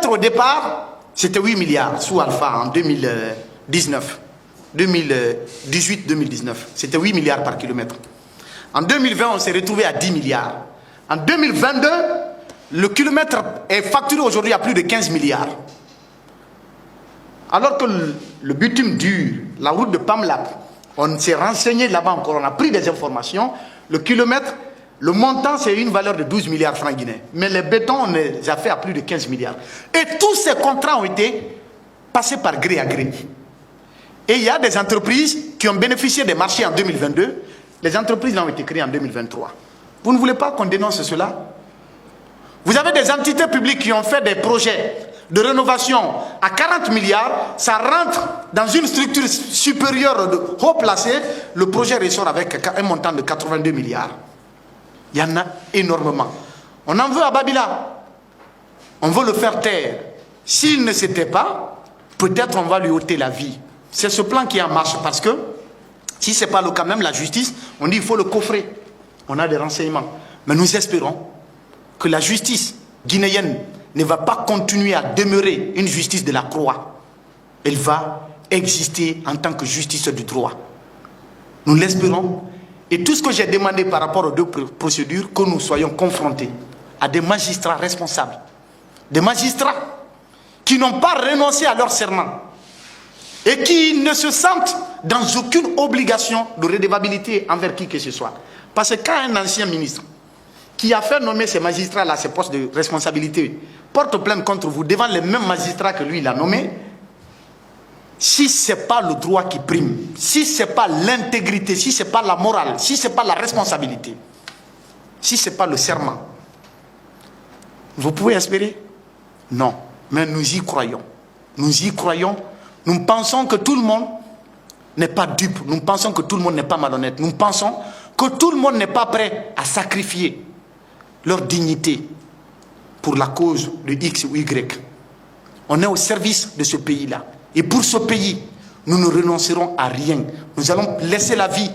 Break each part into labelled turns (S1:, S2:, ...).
S1: Au départ, c'était 8 milliards sous Alpha en 2019. 2018-2019. C'était 8 milliards par kilomètre. En 2020, on s'est retrouvé à 10 milliards. En 2022, le kilomètre est facturé aujourd'hui à plus de 15 milliards. Alors que le bitume dur, la route de Pamlap, on s'est renseigné là-bas encore, on a pris des informations. Le kilomètre, le montant, c'est une valeur de 12 milliards francs guinéens. Mais les bétons, on les a fait à plus de 15 milliards. Et tous ces contrats ont été passés par gré à gré. Et il y a des entreprises qui ont bénéficié des marchés en 2022. Les entreprises ont été créées en 2023. Vous ne voulez pas qu'on dénonce cela? Vous avez des entités publiques qui ont fait des projets de rénovation à 40 milliards. Ça rentre dans une structure supérieure de haut placé. Le projet ressort avec un montant de 82 milliards. Il y en a énormément. On en veut à Babila. On veut le faire taire. S'il ne s'était pas, peut-être on va lui ôter la vie. C'est ce plan qui est en marche parce que si ce n'est pas le cas, même la justice, on dit qu'il faut le coffrer. On a des renseignements. Mais nous espérons que la justice guinéenne ne va pas continuer à demeurer une justice de la croix. Elle va exister en tant que justice du droit. Nous l'espérons. Et tout ce que j'ai demandé par rapport aux deux procédures, que nous soyons confrontés à des magistrats responsables. Des magistrats qui n'ont pas renoncé à leur serment et qui ne se sentent dans aucune obligation de redevabilité envers qui que ce soit. Parce que quand un ancien ministre qui a fait nommer ces magistrats-là à ces postes de responsabilité porte plainte contre vous devant les mêmes magistrats que lui il a nommés, si ce n'est pas le droit qui prime, si ce n'est pas l'intégrité, si ce n'est pas la morale, si ce n'est pas la responsabilité, si ce n'est pas le serment, vous pouvez espérer? Non, mais nous y croyons. Nous y croyons. Nous pensons que tout le monde n'est pas dupe. Nous pensons que tout le monde n'est pas malhonnête. Nous pensons que tout le monde n'est pas prêt à sacrifier leur dignité pour la cause de X ou Y. On est au service de ce pays-là. Et pour ce pays, nous ne renoncerons à rien. Nous allons laisser la vie.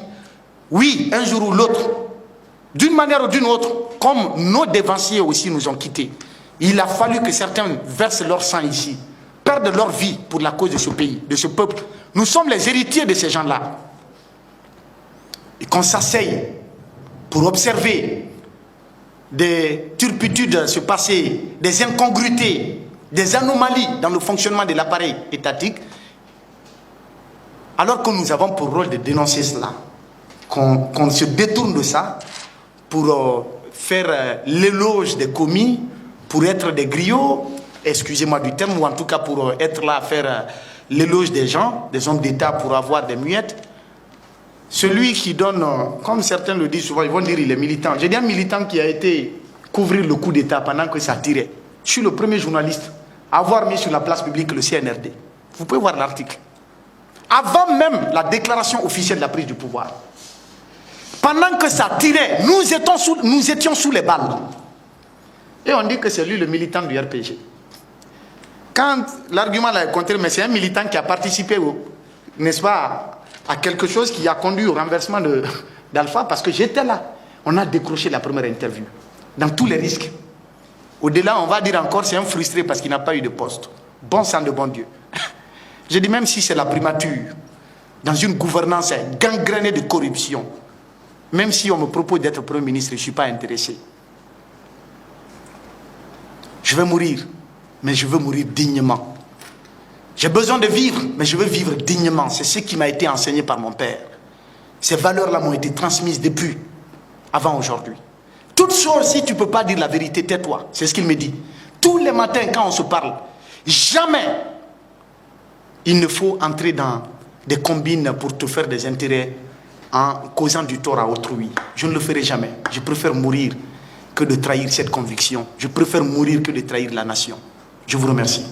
S1: Oui, un jour ou l'autre, d'une manière ou d'une autre, comme nos dévanciers aussi nous ont quittés. Il a fallu que certains versent leur sang ici, perdent leur vie pour la cause de ce pays, de ce peuple. Nous sommes les héritiers de ces gens-là. Et qu'on s'asseye pour observer des turpitudes se passer, des incongruités, des anomalies dans le fonctionnement de l'appareil étatique, alors que nous avons pour rôle de dénoncer cela, qu'on se détourne de ça pour faire l'éloge des commis, pour être des griots, excusez-moi du terme, ou en tout cas pour être là à faire l'éloge des gens, des hommes d'État pour avoir des muettes. Celui qui donne, comme certains le disent souvent, ils vont dire il est militant. J'ai dit un militant qui a été couvrir le coup d'État pendant que ça tirait. Je suis le premier journaliste à avoir mis sur la place publique le CNRD. Vous pouvez voir l'article. Avant même la déclaration officielle de la prise du pouvoir. Pendant que ça tirait, nous étions sous les balles. Et on dit que c'est lui le militant du RPG. Quand l'argument l'a contré, mais c'est un militant qui a participé, n'est-ce pas, à quelque chose qui a conduit au renversement d'Alpha, parce que j'étais là. On a décroché la première interview, dans tous les risques. Au-delà, on va dire encore, c'est un frustré parce qu'il n'a pas eu de poste. Bon sang de bon Dieu. Je dis même si c'est la primature, dans une gouvernance gangrénée de corruption, même si on me propose d'être Premier ministre, je ne suis pas intéressé. Je vais mourir, mais je veux mourir dignement. J'ai besoin de vivre, mais je veux vivre dignement. C'est ce qui m'a été enseigné par mon père. Ces valeurs-là m'ont été transmises depuis, avant aujourd'hui. Toute chose, si tu ne peux pas dire la vérité, tais-toi. C'est ce qu'il me dit. Tous les matins, quand on se parle, jamais il ne faut entrer dans des combines pour te faire des intérêts en causant du tort à autrui. Je ne le ferai jamais. Je préfère mourir que de trahir cette conviction. Je préfère mourir que de trahir la nation. Je vous remercie.